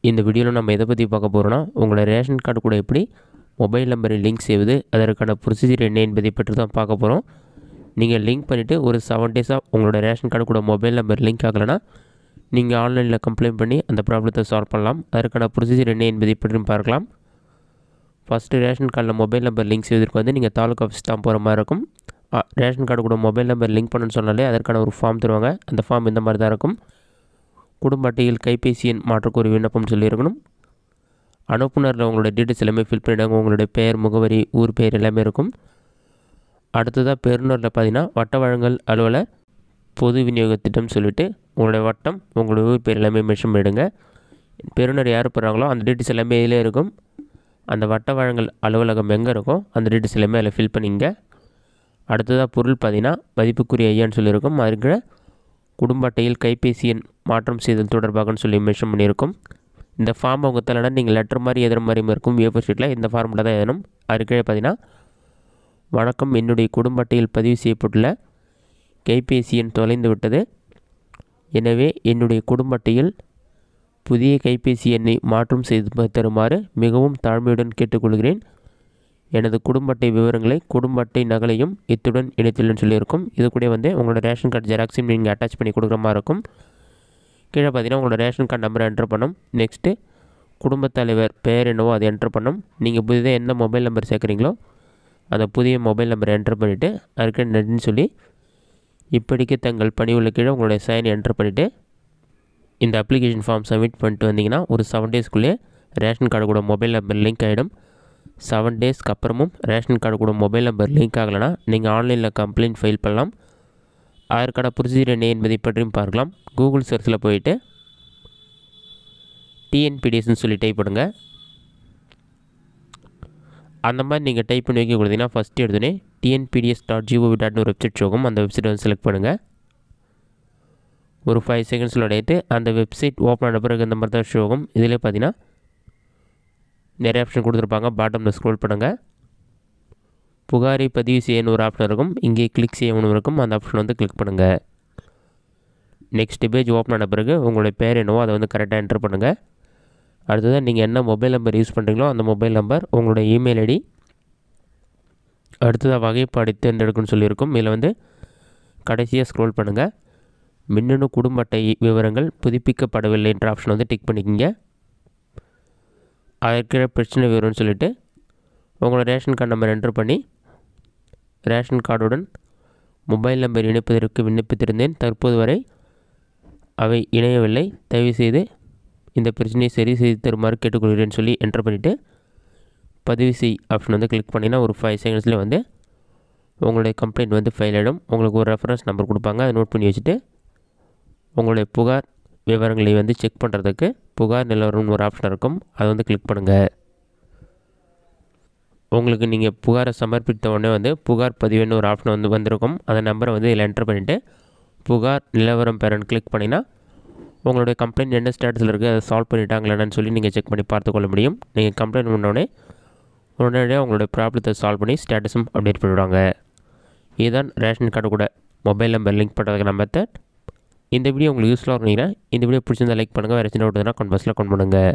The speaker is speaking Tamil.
இந்த வீடியோவில் நம்ம எதை பற்றி பார்க்க போகிறோன்னா, உங்களோட ரேஷன் கார்டு கூட எப்படி மொபைல் நம்பரை லிங்க் செய்வது, அதற்கான ப்ரொசீஜர் என்ன என்பதை பற்றி தான் பார்க்க போகிறோம். நீங்கள் லிங்க் பண்ணிவிட்டு ஒரு 7 டேஸாக உங்களோட ரேஷன் கார்டு கூட மொபைல் நம்பர் லிங்க் ஆகலைன்னா நீங்கள் ஆன்லைனில் கம்ப்ளைண்ட் பண்ணி அந்த ப்ராப்ளத்தை சால்வ் பண்ணலாம். அதற்கான ப்ரொசீஜர் என்ன என்பதை பற்றியும் பார்க்கலாம். ஃபஸ்ட்டு ரேஷன் கார்டில் மொபைல் நம்பர் லிங்க் செய்வதற்கு வந்து நீங்கள் தாலுக்கா ஆஃபீஸ் தான் போகிற மாதிரி இருக்கும். ரேஷன் கார்டு கூட மொபைல் நம்பர் லிங்க் பண்ணணும்னு சொன்னாலே அதற்கான ஒரு ஃபார்ம் தருவாங்க. அந்த ஃபார்ம் இந்த மாதிரி தான் இருக்கும். குடும்ப அட்டையில் கைபேசி எண் மாற்றக்கோரி விண்ணப்பம் சொல்லியிருக்கணும். அனுப்புனரில் உங்களோட டீட்டெயில்ஸ் எல்லாமே ஃபில் பண்ணிவிடுங்க. உங்களுடைய பெயர், முகவரி, ஊர் பெயர் எல்லாமே இருக்கும். அடுத்ததாக பெறுநரில் பார்த்தீங்கன்னா வட்ட வழங்கல் அலுவலர் பொது விநியோக திட்டம் சொல்லிவிட்டு உங்களுடைய வட்டம், உங்களுடைய ஊர் பேர் எல்லாமே மென்ஷன் பண்ணிவிடுங்க. பெறுநர் யார் போகிறாங்களோ அந்த டீட்டெயில்ஸ் எல்லாமே இதிலே இருக்கும். அந்த வட்ட வழங்கல் அலுவலகம் எங்கே இருக்கோ அந்த டீட்டெயில்ஸ் எல்லாமே அதில் ஃபில் பண்ணிங்க. அடுத்ததாக பொருள் பார்த்தீங்கன்னா மதிப்புக்குரிய ஐயான்னு சொல்லியிருக்கும். அதுக்கு குடும்ப அட்டையில் கைபேசி எண் மாற்றம் செய்தல் தொடர்பாகன்னு சொல்லி மென்ஷன் பண்ணியிருக்கும். இந்த ஃபார்ம் அவங்க தலைனா நீங்கள் லெட்டர் மாதிரி எழுதுகிற மாதிரியும் இருக்கும். A4 ஷீட்டில் இந்த ஃபார்மில் தான் எழுதணும். அதுக்கே பார்த்தீங்கன்னா வணக்கம், என்னுடைய குடும்ப அட்டையில் பதிவு செய்யப்பட்டுள்ள கைபேசி எண் தொலைந்து விட்டது. எனவே என்னுடைய குடும்ப அட்டையில் புதிய கைபேசி எண்ணை மாற்றம் செய்து தருமாறு மிகவும் தாழ்மையுடன் கேட்டுக்கொள்கிறேன். எனது குடும்ப அட்டை விவரங்களை, குடும்ப அட்டை நகலையும் இத்துடன் இணைத்துள்ளேன்னு சொல்லியிருக்கும். இது கூட வந்து உங்களோட ரேஷன் கார்டு ஜெராக்ஸையும் நீங்கள் அட்டாச் பண்ணி கொடுக்குற மாதிரி இருக்கும். கீழே பார்த்தீங்கன்னா உங்களோட ரேஷன் கார்டு நம்பரை என்ட்ரு பண்ணணும். நெக்ஸ்ட்டு குடும்பத் தலைவர் பெயர் என்னவோ அதை என்ட்ரு பண்ணணும். நீங்கள் புதிதாக என்ன மொபைல் நம்பர் சேர்க்குறீங்களோ அந்த புதிய மொபைல் நம்பரை என்ட்ரு பண்ணிவிட்டு அதுக்கு நன்றின்னு சொல்லி இப்படிக்கு தங்கள் பணி உள்ள கீழே உங்களுடைய சைன் என்ட்ரு பண்ணிவிட்டு இந்த அப்ளிகேஷன் ஃபார்ம் சப்மிட் பண்ணிட்டு வந்தீங்கன்னா ஒரு 7 டேஸ்க்குள்ளேயே ரேஷன் கார்டு கூட மொபைல் நம்பர் லிங்க் ஆகிடும். 7 டேஸ்க்கு அப்புறமும் ரேஷன் கார்டு கூட மொபைல் நம்பர் லிங்க் ஆகலைன்னா நீங்கள் ஆன்லைனில் கம்ப்ளைண்ட் ஃபைல் பண்ணலாம். அதற்கான ப்ரொசீஜர் என்ன என்பதை பற்றியும் பார்க்கலாம். கூகுள் சர்ச்சில் போயிட்டு TNPDSன்னு சொல்லி டைப் பண்ணுங்கள். அந்த மாதிரி நீங்கள் டைப் பண்ணி வைக்க கொடுத்தீங்கன்னா ஃபஸ்ட்டு எடுத்தோடனே TNPDS.gov.in ஒரு வெப்சைட் ஷோகும். அந்த வெப்சைட் வந்து செலக்ட் பண்ணுங்கள். ஒரு 5 செகண்ட்ஸில் எடுத்து அந்த வெப்சைட் ஓப்பன் ஆன பிறகு இந்த மாதிரி தான் ஷோகும். இதிலே பார்த்தீங்கன்னா நிறைய ஆப்ஷன் கொடுத்துருப்பாங்க. பாட்டமில் ஸ்க்ரோல் பண்ணுங்கள். புகாரை பதிவு செய்யணும் ஒரு ஆப்ஷன் இருக்கும். இங்கே கிளிக் செய்யணும் இருக்கும். அந்த ஆப்ஷன் வந்து கிளிக் பண்ணுங்கள். நெக்ஸ்ட் பேஜ் ஓப்பன் ஆன பிறகு உங்களுடைய பேர் என்னவோ அதை வந்து கரெக்டாக என்ட்ரு பண்ணுங்கள். அடுத்ததாக நீங்கள் என்ன மொபைல் நம்பர் யூஸ் பண்ணுறீங்களோ அந்த மொபைல் நம்பர், உங்களுடைய இமெயில் ஐடி, அடுத்ததாக வகைப்பாடு தேர்ந்தெடுக்குன்னு சொல்லியிருக்கும். இதில் வந்து கடைசியாக ஸ்க்ரோல் பண்ணுங்கள். மின்னணு குடும்ப அட்டை விவரங்கள் புதுப்பிக்கப்படவில்லை என்ற ஆப்ஷன் வந்து டிக் பண்ணிக்கிங்க. அதற்கு பிரச்சனை விவரம்னு சொல்லிவிட்டு உங்களோட ரேஷன் கார்டு நம்பர் என்ட்ரு பண்ணி ரேஷன் கார்டுடன் மொபைல் நம்பர் இணைப்பதற்கு விண்ணப்பித்திருந்தேன். தற்போது வரை அவை இணையவில்லை. தயவுசெய்து இந்த பிரச்சனையை சரி செய்து தருமாறு கேட்டுக்கொள்கிறேன்னு சொல்லி என்ட்ரு பண்ணிவிட்டு பதிவு செய் ஆப்ஷன் வந்து கிளிக் பண்ணிங்கன்னா ஒரு 5 செகண்ட்ஸில் வந்து உங்களுடைய கம்ப்ளைண்ட் வந்து ஃபைல் ஆகிடும். உங்களுக்கு ஒரு ரெஃபரன்ஸ் நம்பர் கொடுப்பாங்க. அதை நோட் பண்ணி வச்சுட்டு உங்களுடைய புகார் விவரங்களை வந்து செக் பண்ணுறதுக்கு புகார் நிலவரம்னு ஒரு ஆப்ஷன் இருக்கும். அதை வந்து கிளிக் பண்ணுங்கள். உங்களுக்கு நீங்கள் புகாரை சமர்ப்பித்த உடனே வந்து புகார் பதிவுன்னு ஒரு ஆப்ஷன் வந்து வந்திருக்கும். அந்த நம்பரை வந்து இதில் என்ட்ரு பண்ணிவிட்டு புகார் நிலவரம் பெறன்னு கிளிக் பண்ணிங்கன்னா உங்களுடைய கம்ப்ளைண்ட் என்ன ஸ்டேட்டஸில் இருக்குது, அதை சால்வ் பண்ணிட்டாங்களான்னு சொல்லி நீங்கள் செக் பண்ணி பார்த்துக்கொள்ள முடியும். நீங்கள் கம்ப்ளைண்ட் பண்ணோடனே உடனடியாக உங்களுடைய ப்ராப்ளத்தை சால்வ் பண்ணி ஸ்டேட்டஸும் அப்டேட் பண்ணிவிடுவாங்க. இதுதான் ரேஷன் கார்டு கூட மொபைல் நம்பர் லிங்க் பண்ணுறதுக்கான மெத்தட். இந்த வீடியோ உங்களுக்கு யூஸ்ஃபுல்லாக இருந்தீங்கன்னா இந்த வீடியோ பிடிச்சிருந்தா லைக் பண்ணுங்கள். வேறு சின்ன டவுட்னா கமெண்ட் பாக்ஸில் கமெண்ட் பண்ணுங்கள்.